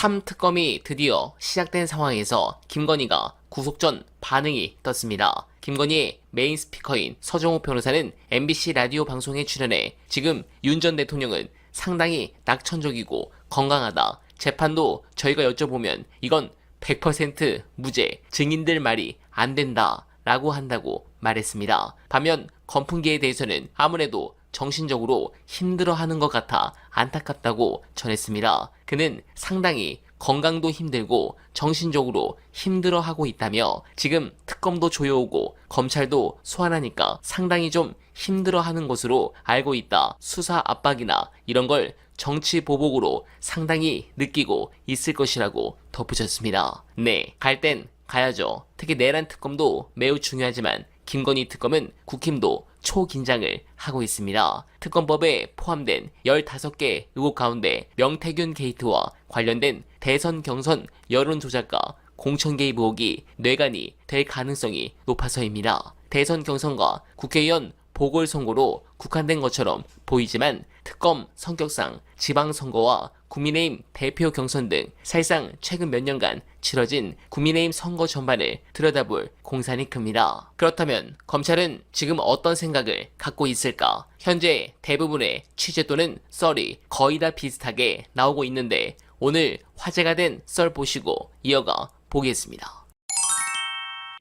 3특검이 드디어 시작된 상황에서 김건희가 구속 전 반응이 떴습니다. 김건희의 메인 스피커인 서정호 변호사는 MBC 라디오 방송에 출연해 지금 윤 전 대통령은 상당히 낙천적이고 건강하다. 재판도 저희가 여쭤보면 이건 100% 무죄, 증인들 말이 안 된다 라고 한다고 말했습니다. 반면 건풍기에 대해서는 아무래도 정신적으로 힘들어하는 것 같아 안타깝다고 전했습니다. 그는 상당히 건강도 힘들고 정신적으로 힘들어하고 있다며 지금 특검도 조여오고 검찰도 소환하니까 상당히 좀 힘들어하는 것으로 알고 있다. 수사 압박이나 이런 걸 정치 보복으로 상당히 느끼고 있을 것이라고 덧붙였습니다. 네, 갈 땐 가야죠. 특히 내란 특검도 매우 중요하지만 김건희 특검은 국힘도 초긴장을 하고 있습니다. 특검법에 포함된 15개 의혹 가운데 명태균 게이트와 관련된 대선 경선 여론조작과 공천 개입 의혹이 뇌관이 될 가능성이 높아서입니다. 대선 경선과 국회의원 보궐선거로 국한된 것처럼 보이지만 특검 성격상 지방선거와 국민의힘 대표 경선 등 사실상 최근 몇 년간 치러진 국민의힘 선거 전반을 들여다볼 공산이 큽니다. 그렇다면 검찰은 지금 어떤 생각을 갖고 있을까? 현재 대부분의 취재 또는 썰이 거의 다 비슷하게 나오고 있는데 오늘 화제가 된 썰 보시고 이어가 보겠습니다.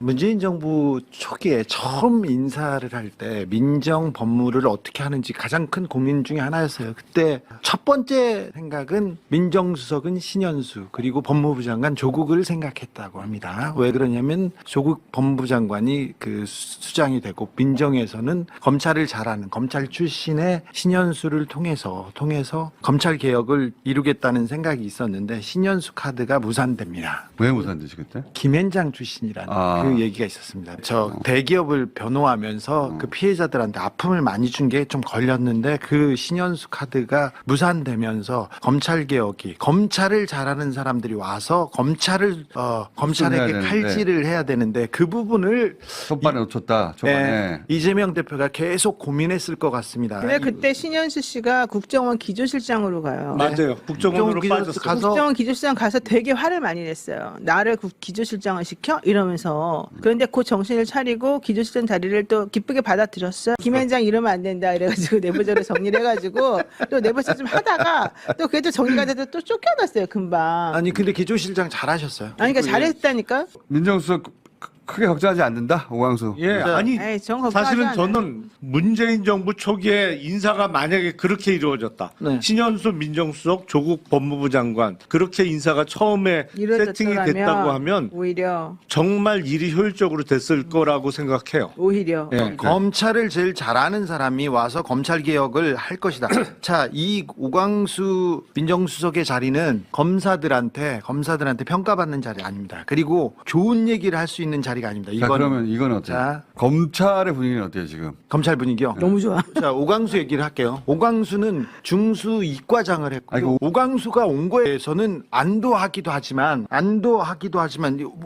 문재인 정부 초기에 처음 인사를 할 때 민정 법무를 어떻게 하는지 가장 큰 고민 중에 하나였어요. 그때 첫 번째 생각은 민정수석은 신현수 그리고 법무부 장관 조국을 생각했다고 합니다. 왜 그러냐면 조국 법무부 장관이 그 수장이 되고 민정에서는 검찰을 잘하는 검찰 출신의 신현수를 통해서 검찰 개혁을 이루겠다는 생각이 있었는데 신현수 카드가 무산됩니다. 왜 무산되지 그때? 김앤장 출신이라는 그 얘기가 있었습니다. 저 대기업을 변호하면서 그 피해자들한테 아픔을 많이 준 게 좀 걸렸는데 그 신현수 카드가 무산되면서 검찰 개혁이 검찰을 잘하는 사람들이 와서 검찰에게 칼질을 해야 되는데 그 부분을 첫반에 놓쳤다. 초반에. 이재명 대표가 계속 고민했을 것 같습니다. 근데 그때 신현수 씨가 국정원 기조실장으로 가요. 맞아요. 국정원으로 빠졌어요. 국정원 기조실장 가서 되게 화를 많이 냈어요. 나를 기조실장을 시켜? 이러면서. 그런데 그 정신을 차리고 기조실장 자리를 또 기쁘게 받아들였어요. 김현장 이러면 안 된다 이래가지고 내부자로 정리를 해가지고 또 내부자 좀 하다가 또 그래도 정리가 돼서 또 쫓겨났어요 금방. 아니 근데 기조실장 잘하셨어요. 아니 그러니까 잘했다니까. 민정수석 크게 걱정하지 않는다. 오광수. 예, 아니 에이, 전 걱정하지 사실은 않아요. 저는 문재인 정부 초기에 인사가 만약에 그렇게 이루어졌다. 네. 신현수 민정수석, 조국 법무부 장관 그렇게 인사가 처음에 세팅이 됐다고 하면 오히려 정말 일이 효율적으로 됐을 거라고 생각해요. 오히려. 예. 검찰을 제일 잘하는 사람이 와서 검찰 개혁을 할 것이다. 자, 이 오광수 민정수석의 자리는 검사들한테 평가받는 자리 아닙니다. 그리고 좋은 얘기를 할 수 있는 자리가 아닙니다. 자, 그러면 이건 어때요? 자, 검찰의 분위기는 어때요 지금? 검찰 분위기요. 너무 좋아. 자, 오광수 얘기를 할게요. 오광수는 중수 이과장을 했고 아이고. 오광수가 온 거에서는 안도하기도 하지만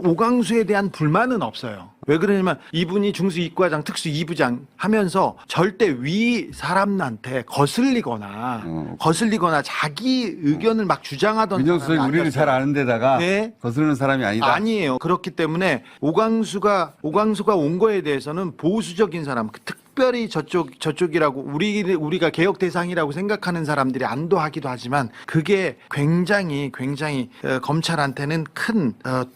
오광수에 대한 불만은 없어요. 왜 그러냐면 이분이 중수 이과장 특수 2부장 하면서 절대 위 사람한테 거슬리거나 자기 의견을 막 주장하던 민정수석이 사람이 우리를 잘 아니었어요. 아는 데다가 네. 거스르는 사람이 아니다. 아니에요. 그렇기 때문에 오광수가 온 거에 대해서는 보수적인 사람, 특별히 저쪽이라고 우리가 개혁 대상이라고 생각하는 사람들이 안도하기도 하지만 그게 굉장히 검찰한테는 큰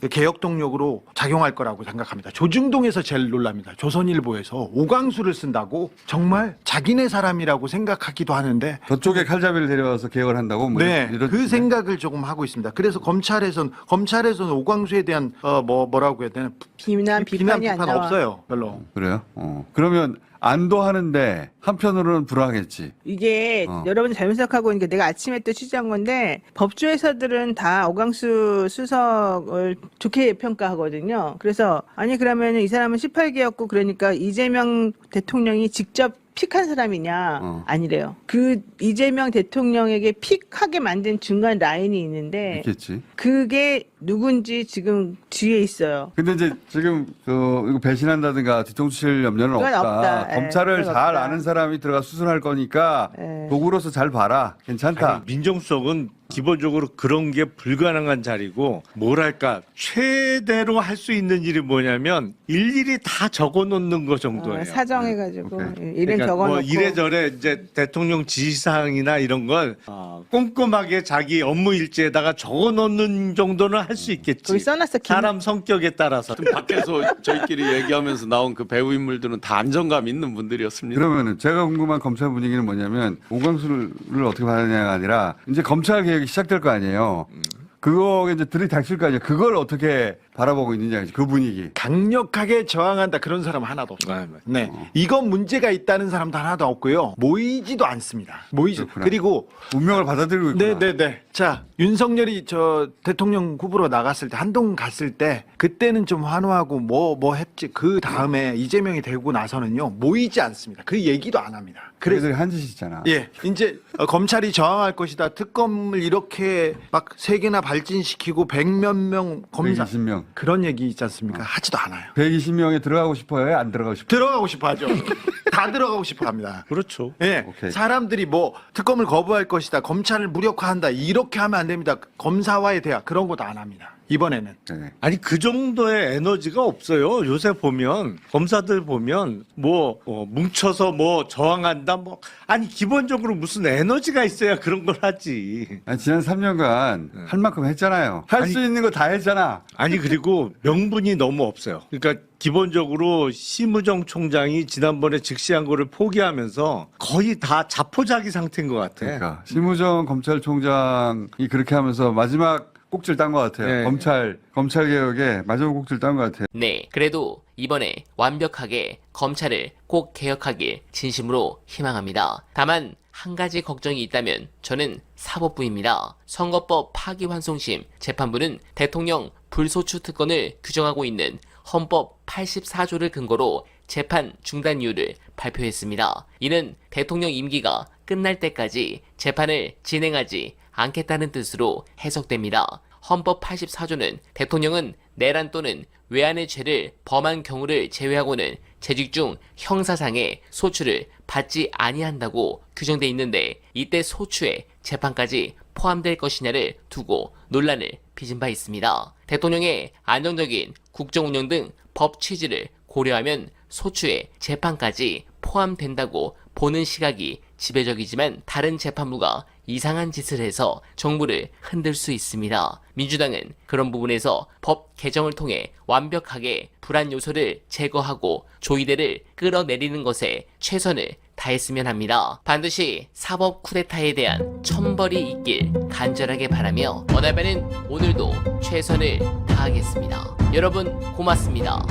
개혁 동력으로 작용할 거라고 생각합니다. 조중동에서 제일 놀랍니다. 조선일보에서 오광수를 쓴다고 정말 자기네 사람이라고 생각하기도 하는데 저쪽에 칼잡이를 데려와서 개혁을 한다고? 뭐 네, 이런 그 생각을 조금 하고 있습니다. 그래서 검찰에서는 오광수에 대한 뭐라고 해야 되나 비난 비판이 안 비판 나와. 없어요, 별로. 그래요? 그러면 안도하는데 한편으로는 불안하겠지. 이게 여러분이 잘못 생각하고 있는 게 내가 아침에 또 취재한 건데 법조에서들은 다 오광수 수석을 좋게 평가하거든요. 그래서 아니 그러면 이 사람은 18개였고 그러니까 이재명 대통령이 직접 픽한 사람이냐? 아니래요. 그 이재명 대통령에게 픽하게 만든 중간 라인이 있는데 있겠지. 그게 누군지 지금 뒤에 있어요. 근데 이제 지금 이거 배신한다든가 뒤통수 칠 염려는 그건 없다. 없다. 검찰을 그건 잘 없다. 아는 사람이 들어가 수순할 거니까 도구로서 잘 봐라. 괜찮다. 아니, 민정수석은 기본적으로 그런 게 불가능한 자리고 뭐랄까 최대로 할 수 있는 일이 뭐냐면 일일이 다 적어놓는 거 정도예요. 사정해가지고 오케이. 이름 적어놓고 뭐 이래저래 이제 대통령 지시사항이나 이런 걸 꼼꼼하게 자기 업무 일지에다가 적어놓는 정도는 할 수 있겠지. 거기 써놨어. 사람 성격에 따라서. 밖에서 저희끼리 얘기하면서 나온 그 배우 인물들은 다 안정감 있는 분들이었습니다. 그러면은 제가 궁금한 검찰 분위기는 뭐냐면 오광수를 어떻게 받느냐가 아니라 이제 검찰 개혁이 시작될 거 아니에요. 그거 이제 들이닥칠 거 아니에요. 그걸 어떻게 바라보고 있느냐 그 분위기. 강력하게 저항한다 그런 사람 하나도 없어요. 네, 이건 문제가 있다는 사람도 하나도 없고요. 모이지도 않습니다. 그렇구나. 그리고 운명을 받아들이고 있구나. 네네네. 자, 윤석열이 저 대통령 후보로 나갔을 때 한동 갔을 때 그때는 좀 환호하고 뭐 했지. 그 다음에 이재명이 되고 나서는요 모이지 않습니다. 그 얘기도 안 합니다. 그래서 그래서 한 짓이잖아. 예, 이제 검찰이 저항할 것이다. 특검을 이렇게 막 3개나 발진시키고 100몇 명 검사 120명. 그런 얘기 있지 않습니까? 하지도 않아요. 120명에 들어가고 싶어요? 안 들어가고 싶어요? 들어가고 싶어 하죠. 다 들어가고 싶어 합니다. 그렇죠. 예, 오케이. 사람들이 뭐 특검을 거부할 것이다. 검찰을 무력화한다. 이렇게 하면 안 됩니다. 검사와의 대화 그런 것도 안 합니다. 이번에는. 네. 아니 그 정도의 에너지가 없어요. 요새 보면 검사들 보면 뭐 뭉쳐서 뭐 저항한다 뭐 아니 기본적으로 무슨 에너지가 있어야 그런 걸 하지. 아니, 지난 3년간 할 만큼 했잖아요. 할 수 아니, 있는 거 다 했잖아. 아니 그리고 명분이 너무 없어요. 그러니까 기본적으로 심우정 총장이 지난번에 즉시한 거를 포기하면서 거의 다 자포자기 상태인 것 같아. 그러니까 심우정 검찰총장이 그렇게 하면서 마지막 꼭지를 딴 것 같아요. 네. 검찰 개혁에 마지막 꼭지를 딴 것 같아요. 네, 그래도 이번에 완벽하게 검찰을 꼭 개혁하길 진심으로 희망합니다. 다만 한 가지 걱정이 있다면 저는 사법부입니다. 선거법 파기환송심 재판부는 대통령 불소추 특권을 규정하고 있는 헌법 84조를 근거로 재판 중단 이유를 발표했습니다. 이는 대통령 임기가 끝날 때까지 재판을 진행하지 않겠다는 뜻으로 해석됩니다. 헌법 84조는 대통령은 내란 또는 외환의 죄를 범한 경우를 제외하고는 재직 중 형사상의 소추를 받지 아니한다고 규정돼 있는데 이때 소추에 재판까지 포함될 것이냐를 두고 논란을 빚은 바 있습니다. 대통령의 안정적인 국정 운영 등 법 취지를 고려하면 소추에 재판까지 포함된다고 보는 시각이 지배적이지만 다른 재판부가 이상한 짓을 해서 정부를 흔들 수 있습니다. 민주당은 그런 부분에서 법 개정을 통해 완벽하게 불안 요소를 제거하고 조이대를 끌어내리는 것에 최선을 다했으면 합니다. 반드시 사법 쿠데타에 대한 천벌이 있길 간절하게 바라며 원활바는 오늘도 최선을 다하겠습니다. 여러분 고맙습니다.